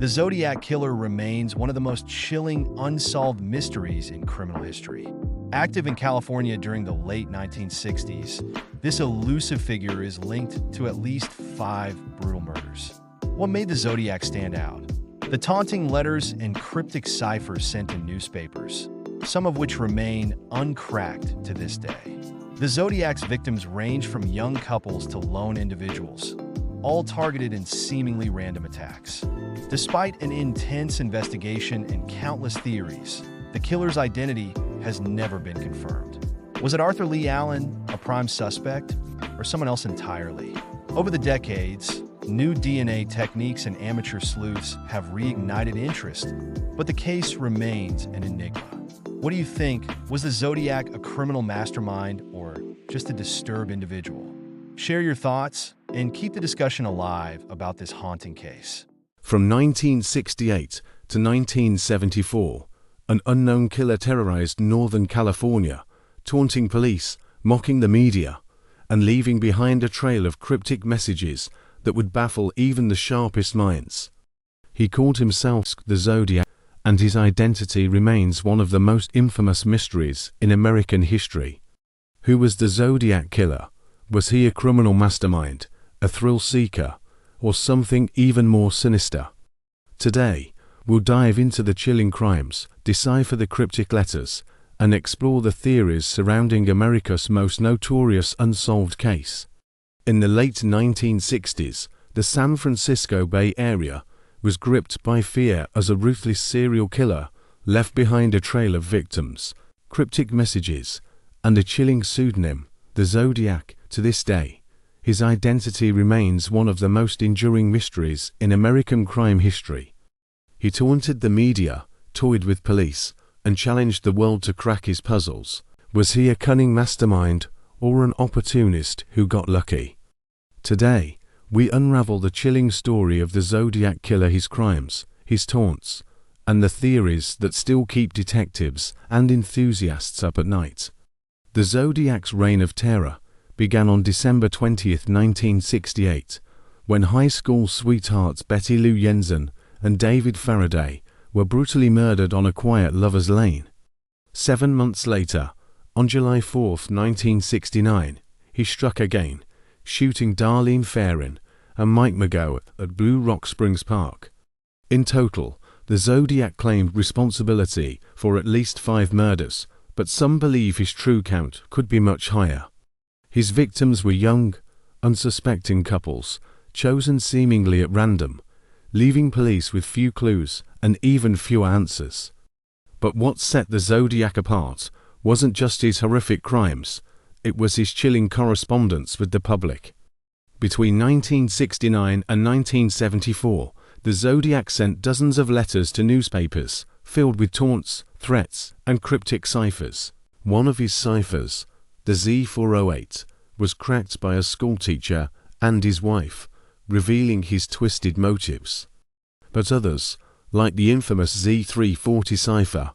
The Zodiac Killer remains one of the most chilling, unsolved mysteries in criminal history. Active in California during the late 1960s, this elusive figure is linked to at least 5 brutal murders. What made the Zodiac stand out? The taunting letters and cryptic ciphers sent in newspapers, some of which remain uncracked to this day. The Zodiac's victims range from young couples to lone individuals, all targeted in seemingly random attacks. Despite an intense investigation and countless theories, the killer's identity has never been confirmed. Was it Arthur Lee Allen, a prime suspect, or someone else entirely? Over the decades, new DNA techniques and amateur sleuths have reignited interest, but the case remains an enigma. What do you think? Was the Zodiac a criminal mastermind or just a disturbed individual? Share your thoughts and keep the discussion alive about this haunting case. From 1968 to 1974, an unknown killer terrorized Northern California, taunting police, mocking the media, and leaving behind a trail of cryptic messages that would baffle even the sharpest minds. He called himself the Zodiac, and his identity remains one of the most infamous mysteries in American history. Who was the Zodiac Killer? Was he a criminal mastermind, a thrill-seeker, or something even more sinister? Today, we'll dive into the chilling crimes, decipher the cryptic letters, and explore the theories surrounding America's most notorious unsolved case. In the late 1960s, the San Francisco Bay Area was gripped by fear as a ruthless serial killer left behind a trail of victims, cryptic messages, and a chilling pseudonym, the Zodiac. To this day, his identity remains one of the most enduring mysteries in American crime history. He taunted the media, toyed with police, and challenged the world to crack his puzzles. Was he a cunning mastermind or an opportunist who got lucky? Today, we unravel the chilling story of the Zodiac Killer, his crimes, his taunts, and the theories that still keep detectives and enthusiasts up at night. The Zodiac's reign of terror began on December 20, 1968, when high school sweethearts Betty Lou Jensen and David Faraday were brutally murdered on a quiet lover's lane. 7 months later, on July 4, 1969, he struck again, shooting Darlene Ferrin and Mike McGowan at Blue Rock Springs Park. In total, the Zodiac claimed responsibility for at least 5 murders, but some believe his true count could be much higher. His victims were young, unsuspecting couples, chosen seemingly at random, leaving police with few clues and even fewer answers. But what set the Zodiac apart wasn't just his horrific crimes, it was his chilling correspondence with the public. Between 1969 and 1974, the Zodiac sent dozens of letters to newspapers, filled with taunts, threats, and cryptic ciphers. One of his ciphers, the Z408, was cracked by a schoolteacher and his wife, revealing his twisted motives. But others, like the infamous Z340 cipher,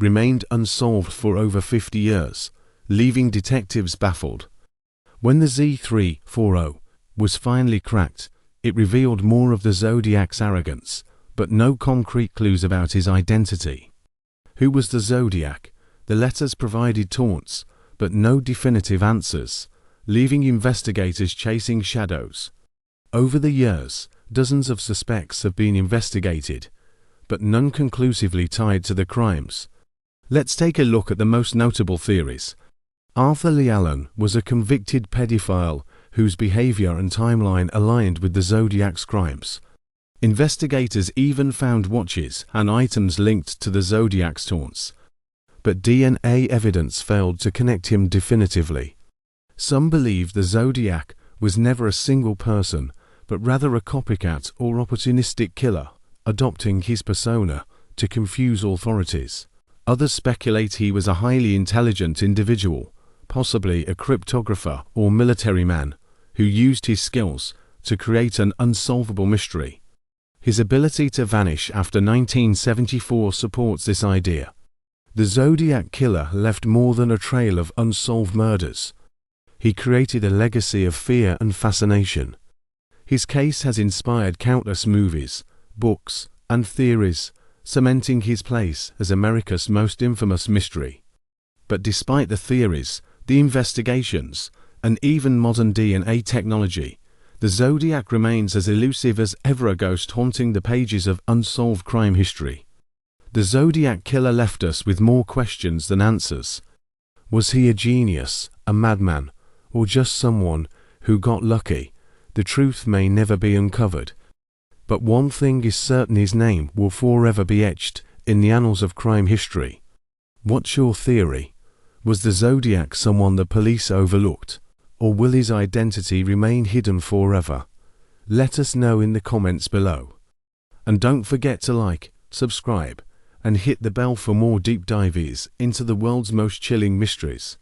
remained unsolved for over 50 years, leaving detectives baffled. When the Z340 was finally cracked, it revealed more of the Zodiac's arrogance, but no concrete clues about his identity. Who was the Zodiac? The letters provided taunts, but no definitive answers, leaving investigators chasing shadows. Over the years, dozens of suspects have been investigated, but none conclusively tied to the crimes. Let's take a look at the most notable theories. Arthur Lee Allen was a convicted pedophile whose behavior and timeline aligned with the Zodiac's crimes. Investigators even found watches and items linked to the Zodiac's taunts, but DNA evidence failed to connect him definitively. Some believe the Zodiac was never a single person, but rather a copycat or opportunistic killer, adopting his persona to confuse authorities. Others speculate he was a highly intelligent individual, possibly a cryptographer or military man, who used his skills to create an unsolvable mystery. His ability to vanish after 1974 supports this idea. The Zodiac Killer left more than a trail of unsolved murders. He created a legacy of fear and fascination. His case has inspired countless movies, books, and theories, cementing his place as America's most infamous mystery. But despite the theories, the investigations, and even modern DNA technology, the Zodiac remains as elusive as ever, a ghost haunting the pages of unsolved crime history. The Zodiac Killer left us with more questions than answers. Was he a genius, a madman, or just someone who got lucky? The truth may never be uncovered. But one thing is certain: his name will forever be etched in the annals of crime history. What's your theory? Was the Zodiac someone the police overlooked, or will his identity remain hidden forever? Let us know in the comments below. And don't forget to like, subscribe, and hit the bell for more deep dives into the world's most chilling mysteries.